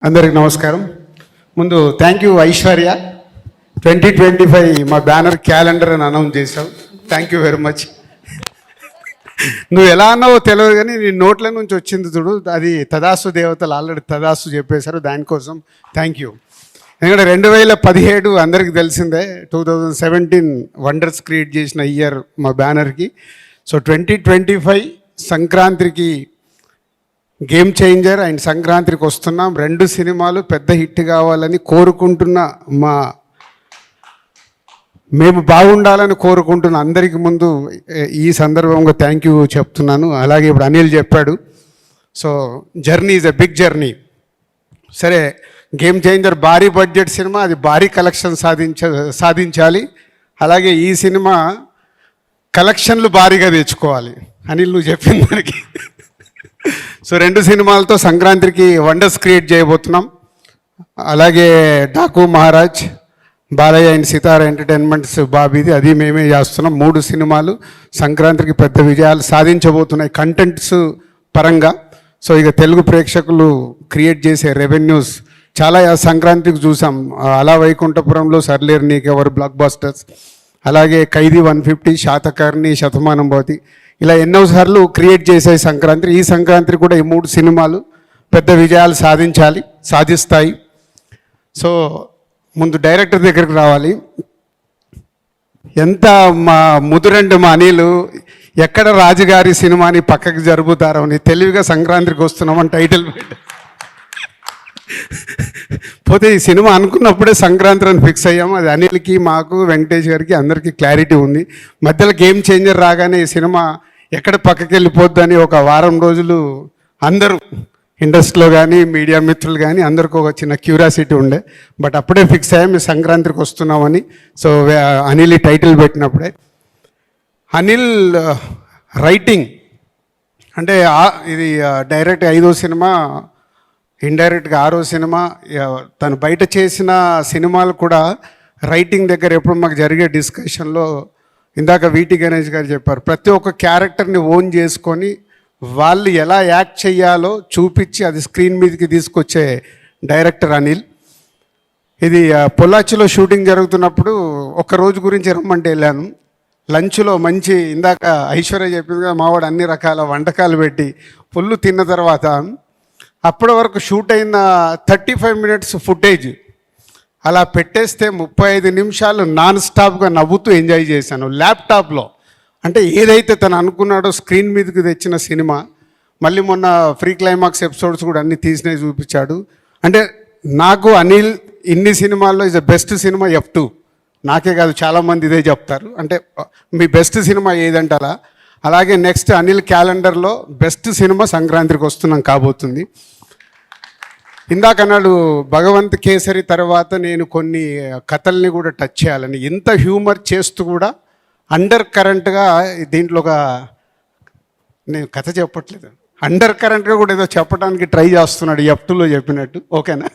అందరికి నమస్కారం. ముందు థ్యాంక్ యూ ఐశ్వర్య, 2025 మా బ్యానర్ క్యాలెండర్ అని అనౌన్స్ చేసావు. Thank you very much. నువ్వు ఎలా అన్నావో తెలియదు కానీ నీ నోట్ల నుంచి వచ్చింది చూడు, అది తదాసు దేవతలు ఆల్రెడీ తదాసు చెప్పేశారు. దానికోసం థ్యాంక్ యూ. ఎందుకంటే 2017 అందరికీ తెలిసిందే, 2017 వండర్స్ క్రియేట్ చేసిన ఇయర్ మా బ్యానర్కి. సో 2025 సంక్రాంతికి గేమ్ చేంజర్ అండ్ సంక్రాంతికి వస్తున్నాం. 2 సినిమాలు పెద్ద హిట్ కావాలని కోరుకుంటున్న మేము బాగుండాలని కోరుకుంటున్న అందరికి ముందు ఈ సందర్భంగా థ్యాంక్ యూ చెప్తున్నాను. అలాగే ఇప్పుడు అనిల్ చెప్పాడు, so journey is a big journey. సరే, గేమ్ చేంజర్ భారీ బడ్జెట్ సినిమా, అది భారీ కలెక్షన్ సాధించాలి. అలాగే ఈ సినిమా కలెక్షన్లు భారీగా తెచ్చుకోవాలి. అనిల్ నువ్వు చెప్పిన దానికి. సో 2 సినిమాలతో సంక్రాంతికి వండర్స్ క్రియేట్ చేయబోతున్నాం. అలాగే డాకు మహారాజ్, బాలయ్య అండ్ సితార ఎంటర్టైన్మెంట్స్ బాబీది, అది మేమే చేస్తున్నాం. 3 సినిమాలు సంక్రాంతికి పెద్ద విజయాలు సాధించబోతున్నాయి కంటెంట్స్ పరంగా. సో ఇక తెలుగు ప్రేక్షకులు క్రియేట్ చేసే రెవెన్యూస్ చాలా సంక్రాంతికి చూసాం. అలా వైకుంఠపురంలో సర్లేరు నీకెవరు బ్లాక్ బాస్టర్స్, అలాగే ఖైదీ 150, శాతకర్ణి, శతమానం భవతి, ఇలా ఎన్నోసార్లు క్రియేట్ చేసే సంక్రాంతి. ఈ సంక్రాంతి కూడా ఈ 3 సినిమాలు పెద్ద విజయాలు సాధిస్తాయి. సో ముందు డైరెక్టర్ దగ్గరికి రావాలి. ఎంత మా ముదురండి మా అనిలు, ఎక్కడ రాజుగారి సినిమాని పక్కకి జరుపుతారో అని తెలివిగా సంక్రాంతికి వస్తున్నామని టైటిల్ పోతే ఈ సినిమా అనుకున్నప్పుడే సంక్రాంతి అని ఫిక్స్ అయ్యాము. అది అనిల్కి, మాకు, వెంకటేష్ గారికి అందరికీ క్లారిటీ ఉంది. మధ్యలో గేమ్ చేంజర్ రాగానే ఈ సినిమా ఎక్కడ పక్కకి వెళ్ళిపోద్దని ఒక వారం రోజులు అందరూ ఇండస్ట్రీలో కానీ మీడియా మిత్రులు కానీ అందరికీ ఒక చిన్న క్యూరియాసిటీ ఉండే. బట్ అప్పుడే ఫిక్స్ అయ్యాం మేము సంక్రాంతికి వస్తున్నామని. సో అనిల్ ఈ టైటిల్ పెట్టినప్పుడే అనిల్ రైటింగ్ అంటే ఇది డైరెక్ట్ 5వ సినిమా, ఇండైరెక్ట్గా 6వ సినిమా. తను బయట చేసిన సినిమాలు కూడా రైటింగ్ దగ్గర ఎప్పుడు మాకు జరిగే డిస్కషన్లో ఇందాక వీటి గణేష్ గారు చెప్పారు, ప్రతి ఒక్క క్యారెక్టర్ని ఓన్ చేసుకొని వాళ్ళు ఎలా యాక్ట్ చేయాలో చూపించి అది స్క్రీన్ మీదకి తీసుకొచ్చే డైరెక్టర్ అనిల్. ఇది పొల్లాచిలో షూటింగ్ జరుగుతున్నప్పుడు ఒక రోజు గురించి రమ్మంటే వెళ్ళాను. లంచ్లో మంచి, ఇందాక ఐశ్వర్య చెప్పిందిగా మావాడు అన్ని రకాల వంటకాలు పెట్టి పుల్లు తిన్న తర్వాత అప్పటి వరకు షూట్ అయిన 35 minutes ఫుటేజ్ అలా పెట్టేస్తే 35 నిమిషాలు నాన్ స్టాప్గా నవ్వుతూ ఎంజాయ్ చేశాను ల్యాప్టాప్లో. అంటే ఏదైతే తను అనుకున్నాడో స్క్రీన్ మీదకి తెచ్చిన సినిమా. మళ్ళీ మొన్న ఫ్రీ క్లైమాక్స్ ఎపిసోడ్స్ కూడా అన్నీ తీసినవి చూపించాడు. అంటే నాకు అనిల్ ఇన్ని సినిమాల్లో is the best cinema F2. నాకే కాదు చాలామంది ఇదే చెప్తారు. అంటే మీ బెస్ట్ సినిమా ఏదంటారా. అలాగే నెక్స్ట్ అనిల్ క్యాలెండర్లో బెస్ట్ సినిమా సంక్రాంతికి వస్తున్నాం కాబోతుంది. ఇందాక అన్నాడు భగవంత్ కేసరి తర్వాత నేను కొన్ని కథల్ని కూడా టచ్ చేయాలని. ఇంత హ్యూమర్ చేస్తూ కూడా అండర్ కరెంట్గా దీంట్లో ఒక, నేను కథ చెప్పట్లేదు, అండర్ కరెంట్గా కూడా ఏదో చెప్పడానికి ట్రై చేస్తున్నాడు F2లో చెప్పినట్టు. ఓకేనా?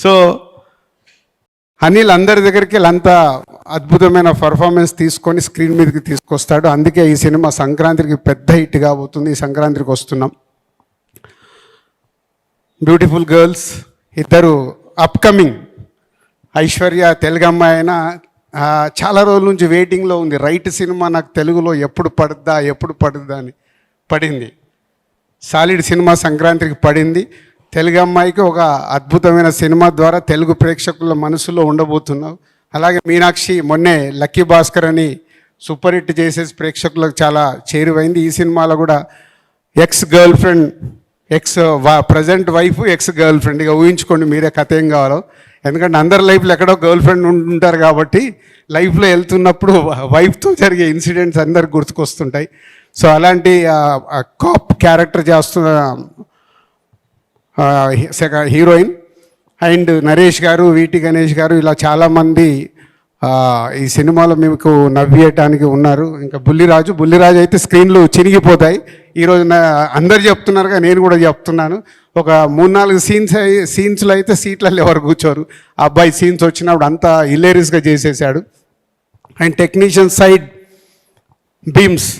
సో అనిల్ అందరి దగ్గరికి అంత అద్భుతమైన పర్ఫార్మెన్స్ తీసుకొని స్క్రీన్ మీదకి తీసుకొస్తాడు. అందుకే ఈ సినిమా సంక్రాంతికి పెద్ద హిట్ కాబోతుంది. ఈ సంక్రాంతికి వస్తున్నాం. బ్యూటిఫుల్ గర్ల్స్ ఇద్దరు అప్కమింగ్. ఐశ్వర్య తెలుగు అమ్మాయి అయినా చాలా రోజుల నుంచి వెయిటింగ్లో ఉంది. రైట్ సినిమా నాకు తెలుగులో ఎప్పుడు పడుద్దా అని పడింది. సాలిడ్ సినిమా సంక్రాంతికి పడింది. తెలుగు అమ్మాయికి ఒక అద్భుతమైన సినిమా ద్వారా తెలుగు ప్రేక్షకుల మనసులో ఉండబోతున్నావు. అలాగే మీనాక్షి మొన్నే లక్కీ భాస్కర్ అని సూపర్ హిట్ చేసేసి ప్రేక్షకులకు చాలా చేరువైంది. ఈ సినిమాలో కూడా ex girl friend, present wife, ex girl friend, ఇక ఊహించుకోండి మీరే కథ ఏం కావాలో. ఎందుకంటే అందరి లైఫ్లో ఎక్కడో గర్ల్ ఫ్రెండ్ ఉంటారు కాబట్టి లైఫ్లో వెళ్తున్నప్పుడు వైఫ్తో జరిగే ఇన్సిడెంట్స్ అందరికి గుర్తుకొస్తుంటాయి. సో అలాంటి కాప్ క్యారెక్టర్ చేస్తున్న హీరోయిన్. అండ్ నరేష్ గారు, వీటి గణేష్ గారు, ఇలా చాలామంది ఈ సినిమాలో మీకు నవ్వేయటానికి ఉన్నారు. ఇంకా బుల్లిరాజు అయితే స్క్రీన్లు చినిగిపోతాయి. ఈరోజు అందరు చెప్తున్నారుగా, నేను కూడా చెప్తున్నాను. ఒక 3-4 సీన్స్లో అయితే సీట్లలో ఎవరు కూర్చోరు. ఆ అబ్బాయి సీన్స్ వచ్చినప్పుడు అంతా హిలేరియస్గా చేసేసాడు. అండ్ టెక్నీషియన్ సైడ్ బీమ్స్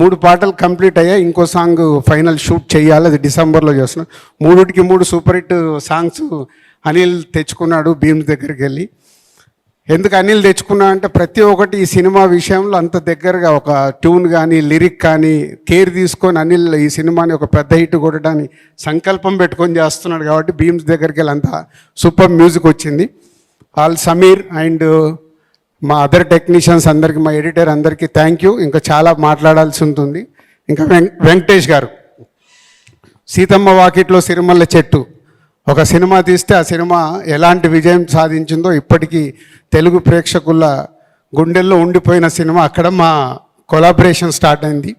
3 పాటలు కంప్లీట్ అయ్యాయి, ఇంకో సాంగ్ ఫైనల్ షూట్ చేయాలి, అది డిసెంబర్లో చేస్తున్నాం. 3 సూపర్ హిట్ సాంగ్స్ అనిల్ తెచ్చుకున్నాడు భీమ్స్ దగ్గరికి వెళ్ళి. ఎందుకు అనిల్ తెచ్చుకున్నా అంటే ప్రతి ఒక్కటి ఈ సినిమా విషయంలో అంత దగ్గరగా ఒక ట్యూన్ కానీ లిరిక్ కానీ కేర్ తీసుకొని అనిల్ ఈ సినిమాని ఒక పెద్ద హిట్ కొట్టడానికి సంకల్పం పెట్టుకొని చేస్తున్నాడు కాబట్టి భీమ్స్ దగ్గరికి వెళ్ళి అంత సూపర్ మ్యూజిక్ వచ్చింది. ఆల్ సమీర్ అండ్ మా అదర్ టెక్నీషియన్స్ అందరికీ, మా ఎడిటర్ అందరికీ థ్యాంక్ యూ. ఇంకా చాలా మాట్లాడాల్సి ఉంటుంది. ఇంకా వెంకటేష్ గారు, సీతమ్మ వాకిట్లో సిరిమల్ల చెట్టు ఒక సినిమా తీస్తే ఆ సినిమా ఎలాంటి విజయం సాధించిందో ఇప్పటికీ తెలుగు ప్రేక్షకుల గుండెల్లో ఉండిపోయిన సినిమా. అక్కడ మా కొలాబరేషన్ స్టార్ట్ అయింది.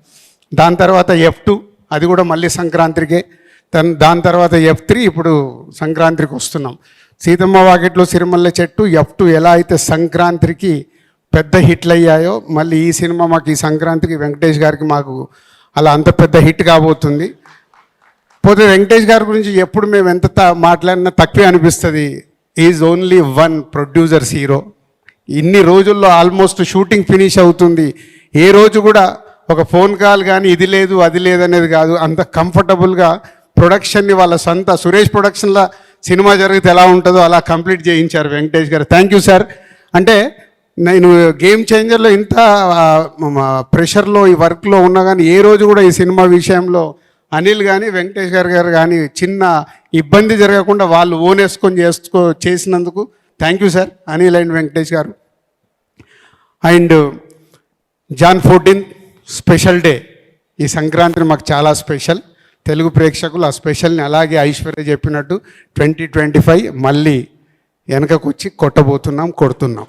దాని తర్వాత F2, అది కూడా మళ్ళీ సంక్రాంతికే. దాని తర్వాత F3, ఇప్పుడు సంక్రాంతికి వస్తున్నాం. సీతమ్మ వాకిట్లో సిరిమల్ల చెట్టు, F2 ఎలా అయితే సంక్రాంతికి పెద్ద హిట్లు అయ్యాయో మళ్ళీ ఈ సినిమా మాకు ఈ సంక్రాంతికి వెంకటేష్ గారికి మాకు అలా అంత పెద్ద హిట్ కాబోతుంది. పోతే వెంకటేష్ గారి గురించి ఎప్పుడు మేము ఎంత మాట్లాడినా తక్కువే అనిపిస్తుంది. Is only one producers hero. ఇన్ని రోజుల్లో ఆల్మోస్ట్ షూటింగ్ ఫినిష్ అవుతుంది. ఏ రోజు కూడా ఒక ఫోన్ కాల్ కానీ ఇది లేదు అది లేదు అనేది కాదు. అంత కంఫర్టబుల్గా ప్రొడక్షన్ని వాళ్ళ సొంత సురేష్ ప్రొడక్షన్లో సినిమా జరిగితే ఎలా ఉంటుందో అలా కంప్లీట్ చేయించారు వెంకటేష్ గారు. Thank you sir. అంటే నేను గేమ్ చేంజర్లో ఇంత ప్రెషర్లో ఈ వర్క్లో ఉన్నా కానీ ఏ రోజు కూడా ఈ సినిమా విషయంలో అనిల్ కానీ వెంకటేష్ గారు కానీ చిన్న ఇబ్బంది జరగకుండా వాళ్ళు ఓన్ వేసుకొని చేసినందుకు thank you sir, Anil and Venkatesh garu. And Jan 14 special day. ఈ సంక్రాంతి మాకు చాలా స్పెషల్. తెలుగు ప్రేక్షకులు ఆ స్పెషల్ని అలాగే ఐశ్వర్య చెప్పినట్టు 2025 మళ్ళీ వెనకకు వచ్చి కొట్టబోతున్నాం, కొడుతున్నాం.